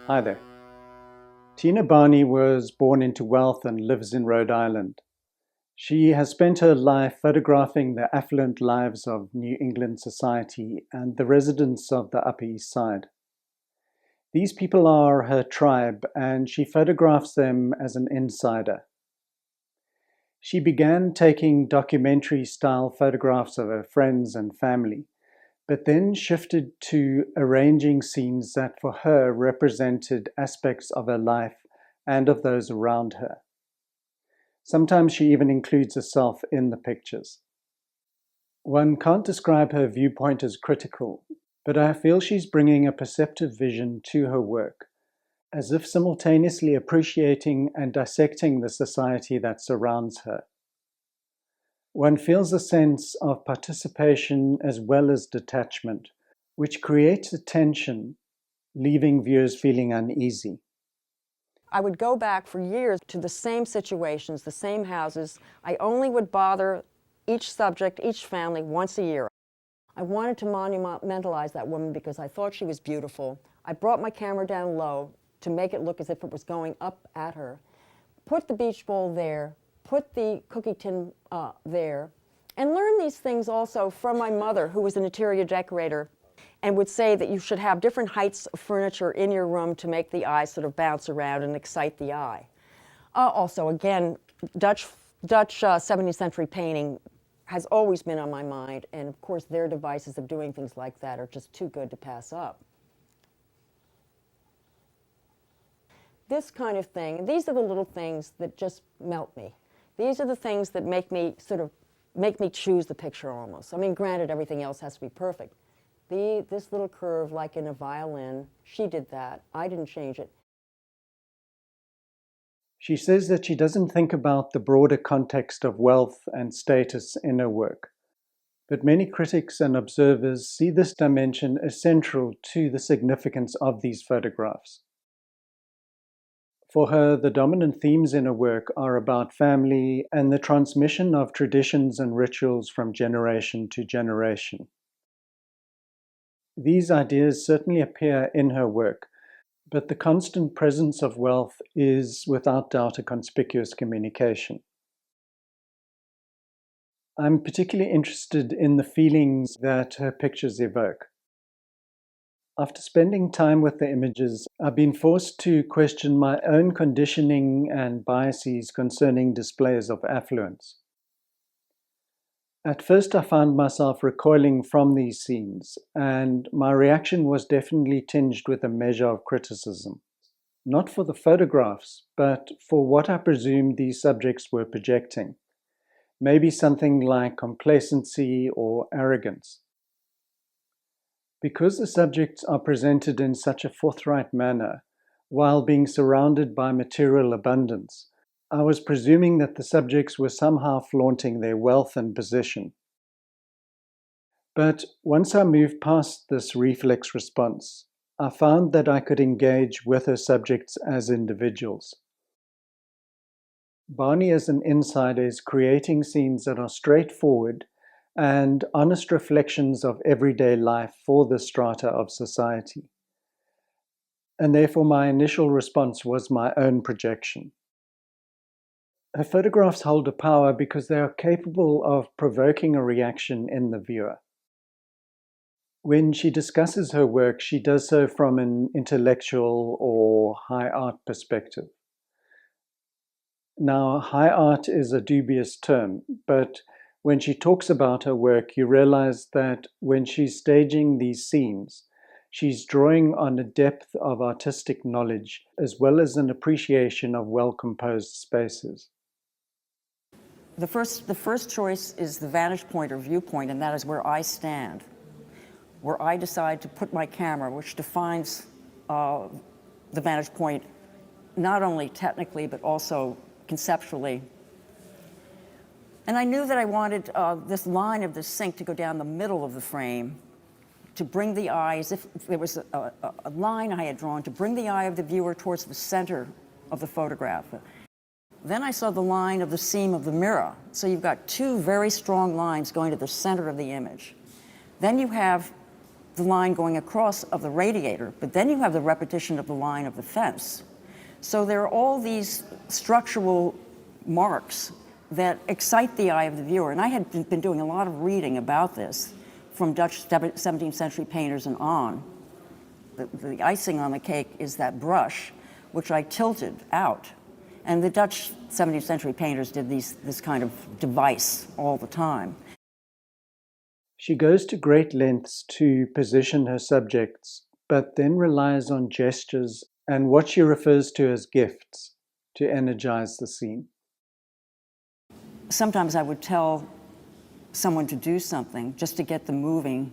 Hi there. Tina Barney was born into wealth and lives in Rhode Island. She has spent her life photographing the affluent lives of New England society and the residents of the Upper East Side. These people are her tribe, and she photographs them as an insider. She began taking documentary-style photographs of her friends and family, but then shifted to arranging scenes that for her represented aspects of her life and of those around her. Sometimes she even includes herself in the pictures. One can't describe her viewpoint as critical, but I feel she's bringing a perceptive vision to her work, as if simultaneously appreciating and dissecting the society that surrounds her. One feels a sense of participation as well as detachment, which creates a tension, leaving viewers feeling uneasy. I would go back for years to the same situations, the same houses. I only would bother each subject, each family once a year. I wanted to monumentalize that woman because I thought she was beautiful. I brought my camera down low to make it look as if it was going up at her. Put the beach bowl there, put the cookie tin there, and learn these things also from my mother, who was an interior decorator, and would say that you should have different heights of furniture in your room to make the eye sort of bounce around and excite the eye. Also, again, Dutch 17th century painting has always been on my mind, and of course their devices of doing things like that are just too good to pass up. This kind of thing, these are the little things that just melt me. These are the things that make me choose the picture almost. I mean, granted, everything else has to be perfect. This little curve, like in a violin, she did that. I didn't change it. She says that she doesn't think about the broader context of wealth and status in her work, but many critics and observers see this dimension as central to the significance of these photographs. For her, the dominant themes in her work are about family and the transmission of traditions and rituals from generation to generation. These ideas certainly appear in her work, but the constant presence of wealth is without doubt a conspicuous communication. I'm particularly interested in the feelings that her pictures evoke. After spending time with the images, I've been forced to question my own conditioning and biases concerning displays of affluence. At first, I found myself recoiling from these scenes, and my reaction was definitely tinged with a measure of criticism. Not for the photographs, but for what I presumed these subjects were projecting. Maybe something like complacency or arrogance. Because the subjects are presented in such a forthright manner, while being surrounded by material abundance, I was presuming that the subjects were somehow flaunting their wealth and position. But once I moved past this reflex response, I found that I could engage with her subjects as individuals. Barney as an insider is creating scenes that are straightforward and honest reflections of everyday life for the strata of society. And therefore my initial response was my own projection. Her photographs hold a power because they are capable of provoking a reaction in the viewer. When she discusses her work, she does so from an intellectual or high art perspective. Now, high art is a dubious term, but when she talks about her work, you realize that when she's staging these scenes, she's drawing on a depth of artistic knowledge as well as an appreciation of well-composed spaces. The first choice is the vantage point or viewpoint, and that is where I stand, where I decide to put my camera, which defines the vantage point not only technically but also conceptually. And I knew that I wanted this line of the sink to go down the middle of the frame, to bring the eye, as if there was a line I had drawn, to bring the eye of the viewer towards the center of the photograph. Then I saw the line of the seam of the mirror. So you've got two very strong lines going to the center of the image. Then you have the line going across of the radiator, but then you have the repetition of the line of the fence. So there are all these structural marks that excite the eye of the viewer. And I had been doing a lot of reading about this from Dutch 17th century painters and on. The icing on the cake is that brush, which I tilted out. And the Dutch 17th century painters did this kind of device all the time. She goes to great lengths to position her subjects, but then relies on gestures and what she refers to as gifts to energize the scene. Sometimes I would tell someone to do something just to get them moving,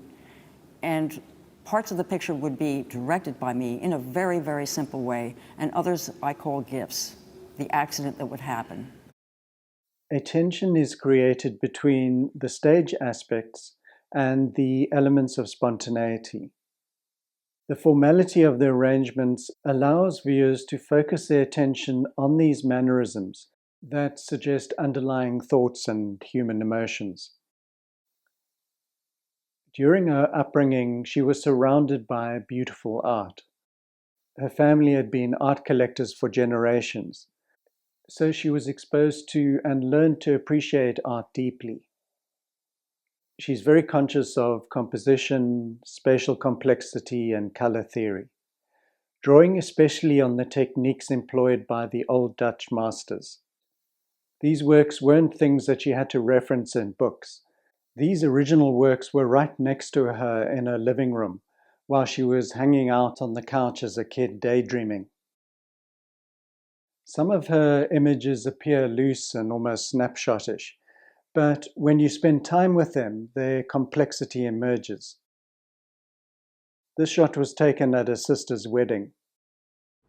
and parts of the picture would be directed by me in a very, very simple way, and others I call gifts, the accident that would happen. A tension is created between the stage aspects and the elements of spontaneity. The formality of the arrangements allows viewers to focus their attention on these mannerisms that suggest underlying thoughts and human emotions. During her upbringing, she was surrounded by beautiful art. Her family had been art collectors for generations, so she was exposed to and learned to appreciate art deeply. She's very conscious of composition, spatial complexity, and color theory, drawing especially on the techniques employed by the old Dutch masters. These works weren't things that she had to reference in books. These original works were right next to her in her living room while she was hanging out on the couch as a kid daydreaming. Some of her images appear loose and almost snapshotish, but when you spend time with them, their complexity emerges. This shot was taken at her sister's wedding.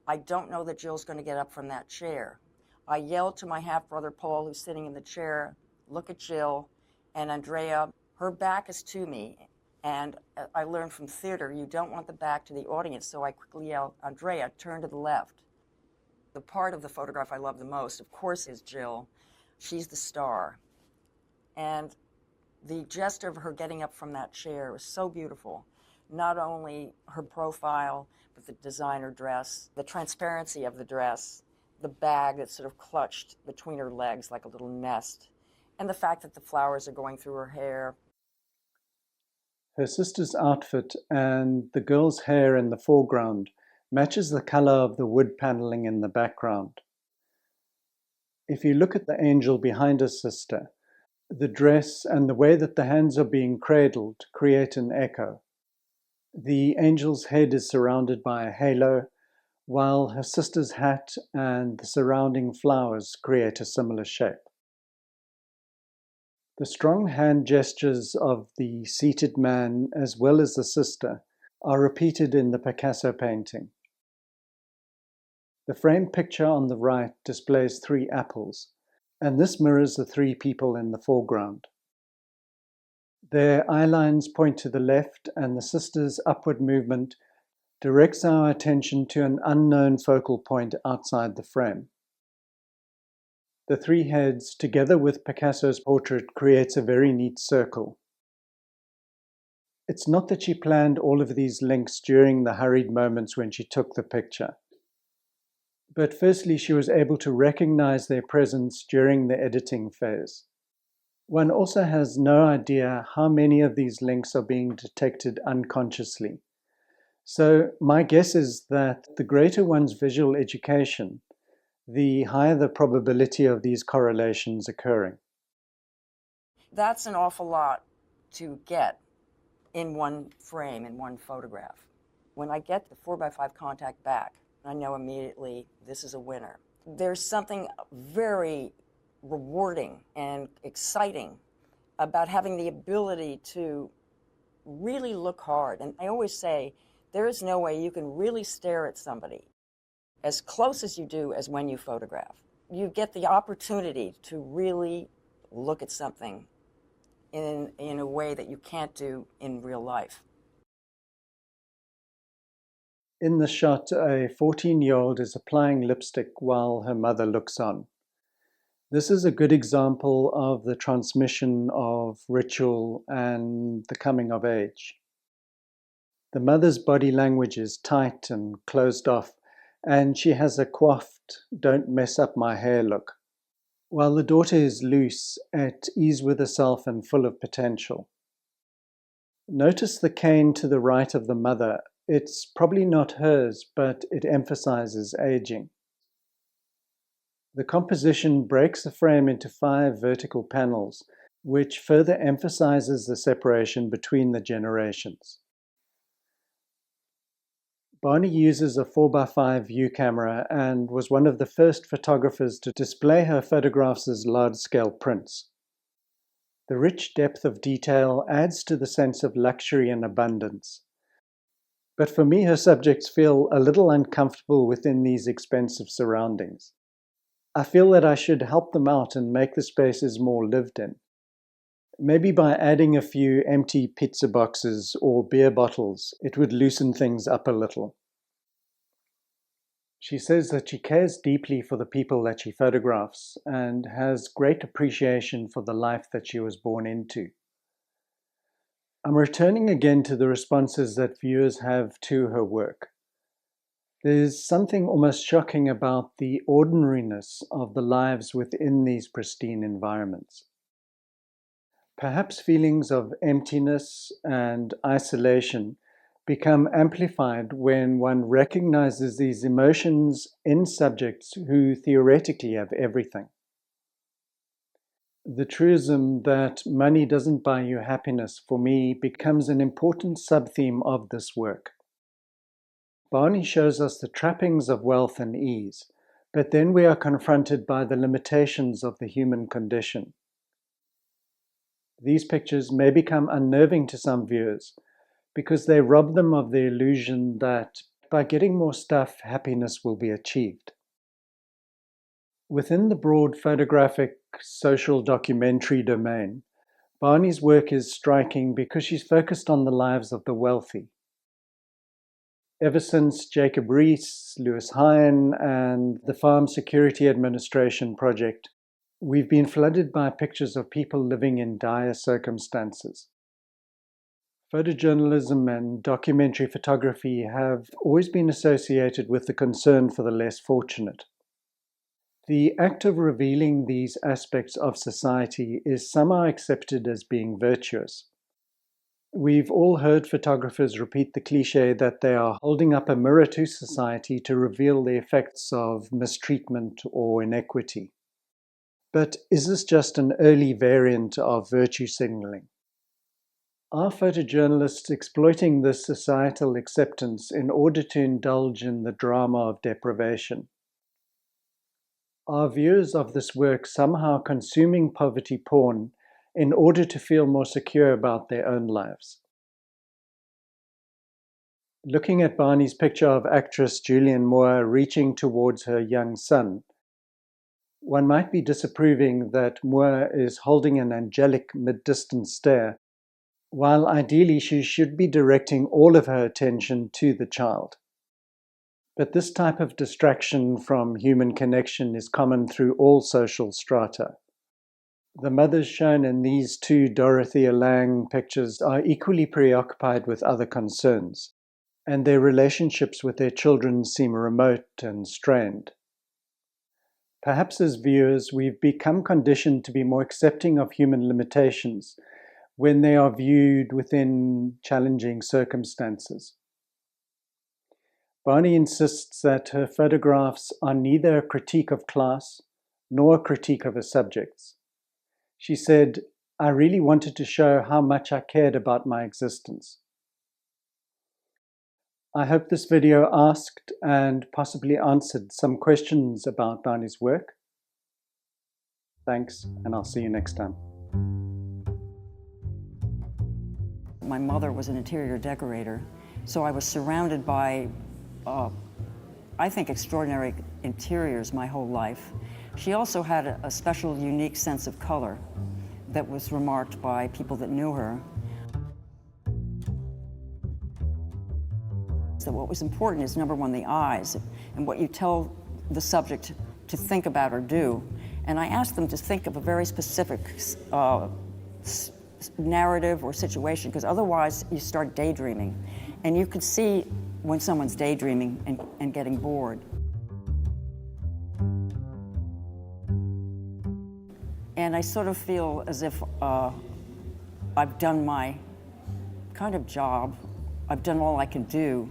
I don't know that Jill's going to get up from that chair. I yelled to my half-brother Paul, who's sitting in the chair, look at Jill, and Andrea, her back is to me. And I learned from theater, you don't want the back to the audience, so I quickly yelled, Andrea, turn to the left. The part of the photograph I love the most, of course, is Jill. She's the star. And the gesture of her getting up from that chair was so beautiful. Not only her profile, but the designer dress, the transparency of the dress, the bag that's sort of clutched between her legs like a little nest, and the fact that the flowers are going through her hair. Her sister's outfit and the girl's hair in the foreground matches the color of the wood paneling in the background. If you look at the angel behind her sister, the dress and the way that the hands are being cradled create an echo. The angel's head is surrounded by a halo, while her sister's hat and the surrounding flowers create a similar shape. The strong hand gestures of the seated man as well as the sister are repeated in the Picasso painting. The framed picture on the right displays 3 apples, and this mirrors the 3 people in the foreground. Their eye lines point to the left, and the sister's upward movement directs our attention to an unknown focal point outside the frame. The 3 heads, together with Picasso's portrait, creates a very neat circle. It's not that she planned all of these links during the hurried moments when she took the picture. But firstly, she was able to recognize their presence during the editing phase. One also has no idea how many of these links are being detected unconsciously. So my guess is that the greater one's visual education, the higher the probability of these correlations occurring. That's an awful lot to get in one frame, in one photograph. When I get the 4x5 contact back, I know immediately this is a winner. There's something very rewarding and exciting about having the ability to really look hard. And I always say, there is no way you can really stare at somebody as close as you do as when you photograph. You get the opportunity to really look at something in a way that you can't do in real life. In the shot, a 14-year-old is applying lipstick while her mother looks on. This is a good example of the transmission of ritual and the coming of age. The mother's body language is tight and closed off, and she has a coiffed, don't mess up my hair look, while the daughter is loose, at ease with herself and full of potential. Notice the cane to the right of the mother. It's probably not hers, but it emphasizes aging. The composition breaks the frame into 5 vertical panels, which further emphasizes the separation between the generations. Barney uses a 4x5 view camera and was one of the first photographers to display her photographs as large-scale prints. The rich depth of detail adds to the sense of luxury and abundance. But for me, her subjects feel a little uncomfortable within these expensive surroundings. I feel that I should help them out and make the spaces more lived in. Maybe by adding a few empty pizza boxes or beer bottles, it would loosen things up a little. She says that she cares deeply for the people that she photographs and has great appreciation for the life that she was born into. I'm returning again to the responses that viewers have to her work. There's something almost shocking about the ordinariness of the lives within these pristine environments. Perhaps feelings of emptiness and isolation become amplified when one recognizes these emotions in subjects who theoretically have everything. The truism that money doesn't buy you happiness, for me, becomes an important sub-theme of this work. Barney shows us the trappings of wealth and ease, but then we are confronted by the limitations of the human condition. These pictures may become unnerving to some viewers because they rob them of the illusion that by getting more stuff, happiness will be achieved. Within the broad photographic social documentary domain, Barney's work is striking because she's focused on the lives of the wealthy. Ever since Jacob Riis, Lewis Hine, and the Farm Security Administration project, we've been flooded by pictures of people living in dire circumstances. Photojournalism and documentary photography have always been associated with the concern for the less fortunate. The act of revealing these aspects of society is somehow accepted as being virtuous. We've all heard photographers repeat the cliché that they are holding up a mirror to society to reveal the effects of mistreatment or inequity. But is this just an early variant of virtue signaling? Are photojournalists exploiting this societal acceptance in order to indulge in the drama of deprivation? Are viewers of this work somehow consuming poverty porn in order to feel more secure about their own lives? Looking at Barney's picture of actress Julianne Moore reaching towards her young son, one might be disapproving that Moore is holding an angelic mid-distance stare, while ideally she should be directing all of her attention to the child. But this type of distraction from human connection is common through all social strata. The mothers shown in these 2 Dorothea Lange pictures are equally preoccupied with other concerns, and their relationships with their children seem remote and strained. Perhaps as viewers, we've become conditioned to be more accepting of human limitations when they are viewed within challenging circumstances. Barney insists that her photographs are neither a critique of class nor a critique of her subjects. She said, "I really wanted to show how much I cared about my existence." I hope this video asked and possibly answered some questions about Barney's work. Thanks, and I'll see you next time. My mother was an interior decorator, so I was surrounded by, I think, extraordinary interiors my whole life. She also had a special, unique sense of color that was remarked by people that knew her. So what was important is, number one, the eyes, and what you tell the subject to think about or do. And I asked them to think of a very specific narrative or situation, because otherwise you start daydreaming. And you could see when someone's daydreaming and getting bored. And I sort of feel as if I've done my kind of job. I've done all I can do